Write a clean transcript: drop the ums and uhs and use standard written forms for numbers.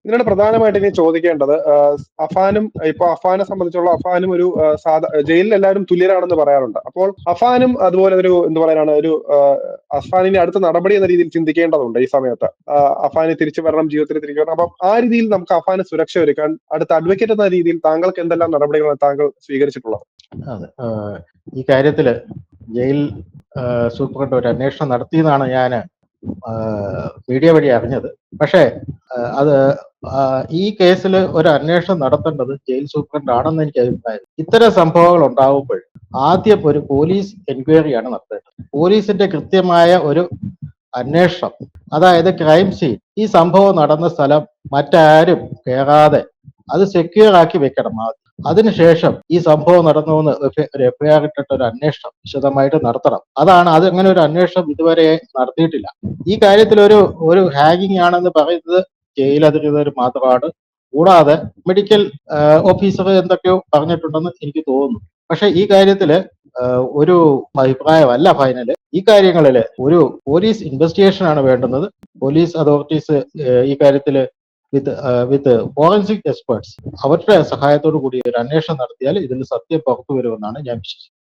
ഇതിനാണ് പ്രധാനമായിട്ട് ഇനി ചോദിക്കേണ്ടത്. അഫാനും ഇപ്പൊ അഫാനെ സംബന്ധിച്ചുള്ള അഫാനും ഒരു ജയിലിൽ എല്ലാവരും തുല്യരാണെന്ന് പറയാറുണ്ട്. അപ്പോൾ അഫാനും അതുപോലെ ഒരു എന്താ പറയാനാണ് ഒരു അഫാനിന്റെ അടുത്ത നടപടി എന്ന രീതിയിൽ ചിന്തിക്കേണ്ടതുണ്ട് ഈ സമയത്ത്. അഫാന് തിരിച്ചു വരണം, ജീവിതത്തിൽ തിരിച്ചു വരണം. അപ്പം ആ രീതിയിൽ നമുക്ക് അഫാന് സുരക്ഷ ഒരുക്കാൻ അടുത്ത അഡ്വക്കേറ്റ് എന്ന രീതിയിൽ താങ്കൾക്ക് എന്തെല്ലാം നടപടികളാണ് താങ്കൾ സ്വീകരിച്ചിട്ടുള്ളത്? അതെ, ഈ കാര്യത്തില് ജയിൽ സൂപ്രണ്ട് ഒരു അന്വേഷണം നടത്തിയെന്നാണ് ഞാൻ മീഡിയ വഴി അറിഞ്ഞത്. പക്ഷേ അത് ഈ കേസിൽ ഒരു അന്വേഷണം നടത്തേണ്ടത് ജയിൽ സൂപ്രണ്ട് ആണെന്ന് എനിക്ക് അഭിപ്രായം. ഇത്തരം സംഭവങ്ങൾ ഉണ്ടാവുമ്പോൾ ആദ്യം ഒരു പോലീസ് എൻക്വയറിയാണ് നടത്തേണ്ടത്. പോലീസിന്റെ കൃത്യമായ ഒരു അന്വേഷണം, അതായത് ക്രൈം സീൻ, ഈ സംഭവം നടന്ന സ്ഥലം മറ്റാരും കയറാതെ അത് സെക്യൂർ ആക്കി വെക്കണം. അതിനുശേഷം ഈ സംഭവം നടന്നുവെന്ന് ഒരു എഫ്ഐആർ ഇട്ടിട്ട് ഒരു അന്വേഷണം വിശദമായിട്ട് നടത്തണം. അത് അങ്ങനെ ഒരു അന്വേഷണം ഇതുവരെ നടത്തിയിട്ടില്ല. ഈ കാര്യത്തിൽ ഒരു ഹാഗിങ് ആണെന്ന് പറയുന്നത് ജയിലധികൃതർ മാത്രമാണ്. കൂടാതെ മെഡിക്കൽ ഓഫീസർ എന്തൊക്കെയോ പറഞ്ഞിട്ടുണ്ടെന്ന് എനിക്ക് തോന്നുന്നു. പക്ഷെ ഈ കാര്യത്തില് ഒരു അഭിപ്രായമല്ല ഫൈനല്. ഈ കാര്യങ്ങളിൽ ഒരു പോലീസ് ഇൻവെസ്റ്റിഗേഷൻ ആണ് വേണ്ടുന്നത്. പോലീസ് അതോറിറ്റീസ് ഈ കാര്യത്തില് വിത്ത് ഫോറൻസിക് എക്സ്പേർട്സ് അവരുടെ സഹായത്തോടു കൂടി ഒരു അന്വേഷണം നടത്തിയാൽ ഇതിൽ സത്യം പുറത്തു വരുമെന്നാണ് ഞാൻ വിശ്വസിക്കുന്നത്.